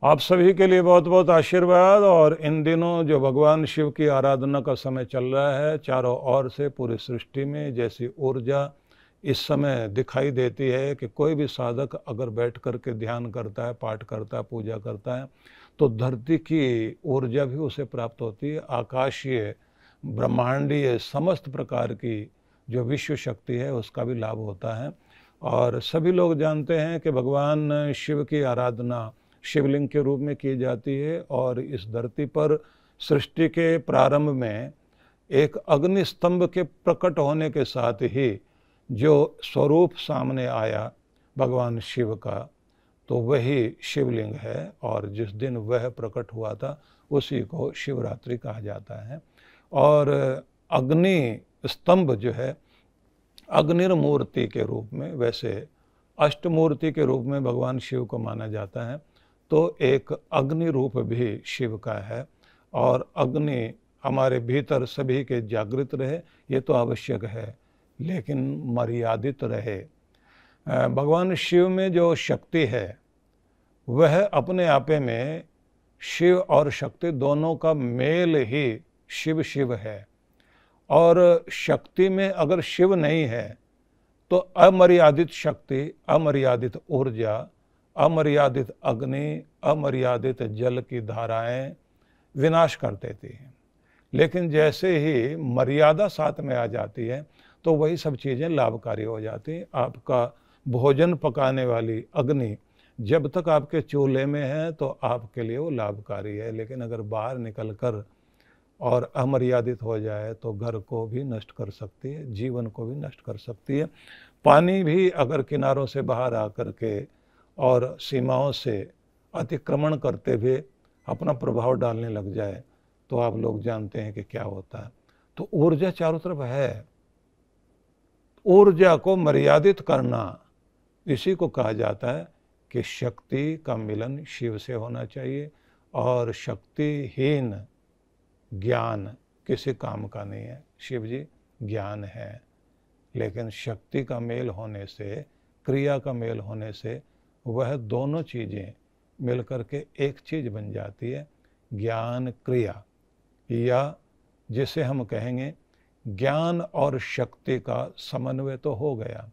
आप सभी के लिए बहुत बहुत आशीर्वाद। और इन दिनों जो भगवान शिव की आराधना का समय चल रहा है, चारों ओर से पूरी सृष्टि में जैसी ऊर्जा इस समय दिखाई देती है कि कोई भी साधक अगर बैठ कर के ध्यान करता है, पाठ करता है, पूजा करता है, तो धरती की ऊर्जा भी उसे प्राप्त होती है। आकाशीय, ब्रह्मांडीय समस्त प्रकार की जो विश्व शक्ति है उसका भी लाभ होता है। और सभी लोग जानते हैं कि भगवान शिव की आराधना शिवलिंग के रूप में की जाती है। और इस धरती पर सृष्टि के प्रारंभ में एक अग्नि स्तंभ के प्रकट होने के साथ ही जो स्वरूप सामने आया भगवान शिव का, तो वही शिवलिंग है। और जिस दिन वह प्रकट हुआ था उसी को शिवरात्रि कहा जाता है। और अग्नि स्तंभ जो है अग्निर्मूर्ति के रूप में, वैसे अष्टमूर्ति के रूप में भगवान शिव को माना जाता है, तो एक अग्नि रूप भी शिव का है। और अग्नि हमारे भीतर सभी के जागृत रहे ये तो आवश्यक है, लेकिन मर्यादित रहे। भगवान शिव में जो शक्ति है वह अपने आपे में शिव और शक्ति दोनों का मेल ही शिव शिव है। और शक्ति में अगर शिव नहीं है तो अमर्यादित शक्ति, अमर्यादित ऊर्जा, अमर्यादित अग्नि, अमर्यादित जल की धाराएं विनाश कर देती हैं। लेकिन जैसे ही मर्यादा साथ में आ जाती है तो वही सब चीज़ें लाभकारी हो जाती हैं। आपका भोजन पकाने वाली अग्नि जब तक आपके चूल्हे में है तो आपके लिए वो लाभकारी है, लेकिन अगर बाहर निकल कर और अमर्यादित हो जाए तो घर को भी नष्ट कर सकती है, जीवन को भी नष्ट कर सकती है। पानी भी अगर किनारों से बाहर आकर के और सीमाओं से अतिक्रमण करते हुए अपना प्रभाव डालने लग जाए तो आप लोग जानते हैं कि क्या होता है। तो ऊर्जा चारों तरफ है। ऊर्जा को मर्यादित करना, इसी को कहा जाता है कि शक्ति का मिलन शिव से होना चाहिए। और शक्तिहीन ज्ञान किसी काम का नहीं है। शिव जी ज्ञान है, लेकिन शक्ति का मेल होने से, क्रिया का मेल होने से वह दोनों चीज़ें मिलकर के एक चीज़ बन जाती है, ज्ञान क्रिया। या जिसे हम कहेंगे ज्ञान और शक्ति का समन्वय तो हो गया,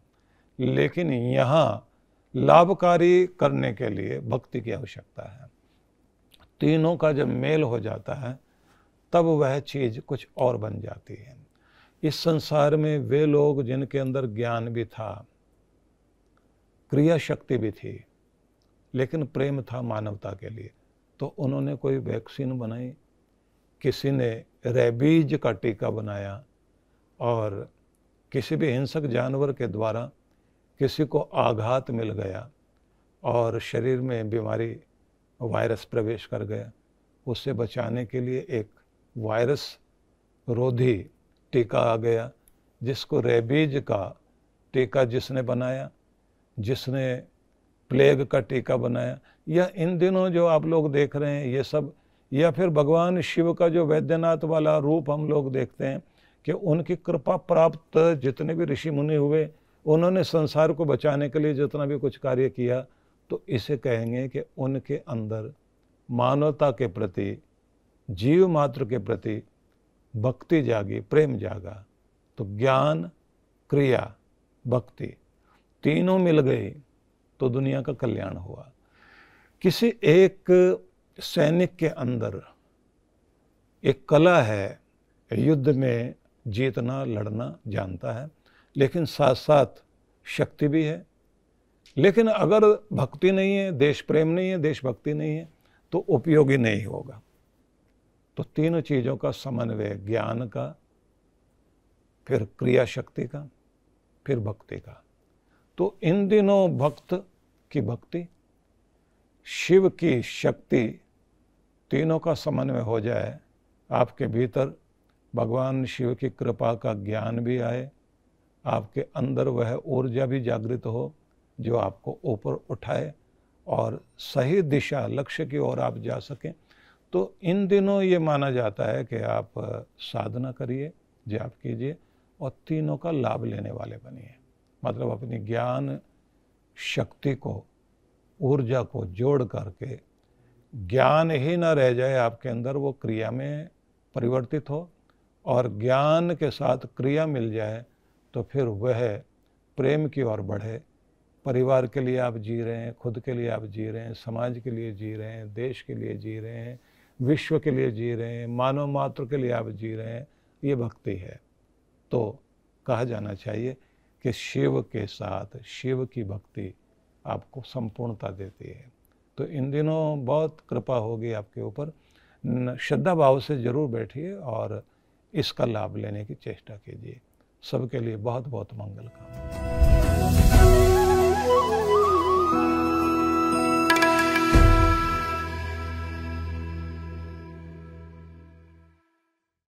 लेकिन यहाँ लाभकारी करने के लिए भक्ति की आवश्यकता है। तीनों का जब मेल हो जाता है तब वह चीज़ कुछ और बन जाती है। इस संसार में वे लोग जिनके अंदर ज्ञान भी था, क्रिया शक्ति भी थी, लेकिन प्रेम था मानवता के लिए, तो उन्होंने कोई वैक्सीन बनाई, किसी ने रेबीज का टीका बनाया, और किसी भी हिंसक जानवर के द्वारा किसी को आघात मिल गया और शरीर में बीमारी, वायरस प्रवेश कर गया, उससे बचाने के लिए एक वायरस रोधी टीका आ गया, जिसको रेबीज का टीका जिसने बनाया, जिसने प्लेग का टीका बनाया, या इन दिनों जो आप लोग देख रहे हैं ये सब, या फिर भगवान शिव का जो वैद्यनाथ वाला रूप हम लोग देखते हैं कि उनकी कृपा प्राप्त जितने भी ऋषि मुनि हुए, उन्होंने संसार को बचाने के लिए जितना भी कुछ कार्य किया, तो इसे कहेंगे कि उनके अंदर मानवता के प्रति, जीव मात्र के प्रति भक्ति जागी, प्रेम जागा। तो ज्ञान, क्रिया, भक्ति तीनों मिल गई तो दुनिया का कल्याण हुआ। किसी एक सैनिक के अंदर एक कला है, युद्ध में जीतना, लड़ना जानता है, लेकिन साथ साथ शक्ति भी है। लेकिन अगर भक्ति नहीं है, देश प्रेम नहीं है, देशभक्ति नहीं है, तो उपयोगी नहीं होगा। तो तीनों चीज़ों का समन्वय, ज्ञान का, फिर क्रिया शक्ति का, फिर भक्ति का। तो इन दिनों भक्त की भक्ति, शिव की शक्ति, तीनों का समन्वय हो जाए, आपके भीतर भगवान शिव की कृपा का ज्ञान भी आए, आपके अंदर वह ऊर्जा भी जागृत हो जो आपको ऊपर उठाए और सही दिशा, लक्ष्य की ओर आप जा सकें। तो इन दिनों ये माना जाता है कि आप साधना करिए, जाप कीजिए और तीनों का लाभ लेने वाले बनिए। मतलब अपनी ज्ञान शक्ति को, ऊर्जा को जोड़ करके ज्ञान ही न रह जाए आपके अंदर, वो क्रिया में परिवर्तित हो, और ज्ञान के साथ क्रिया मिल जाए तो फिर वह प्रेम की ओर बढ़े। परिवार के लिए आप जी रहे हैं, खुद के लिए आप जी रहे हैं, समाज के लिए जी रहे हैं, देश के लिए जी रहे हैं, विश्व के लिए जी रहे हैं, मानव मात्र के लिए आप जी रहे हैं, ये भक्ति है। तो कहा जाना चाहिए कि शिव के साथ शिव की भक्ति आपको संपूर्णता देती है। तो इन दिनों बहुत कृपा होगी आपके ऊपर, श्रद्धा भाव से जरूर बैठिए और इसका लाभ लेने की चेष्टा कीजिए। सबके लिए बहुत बहुत मंगल कामना।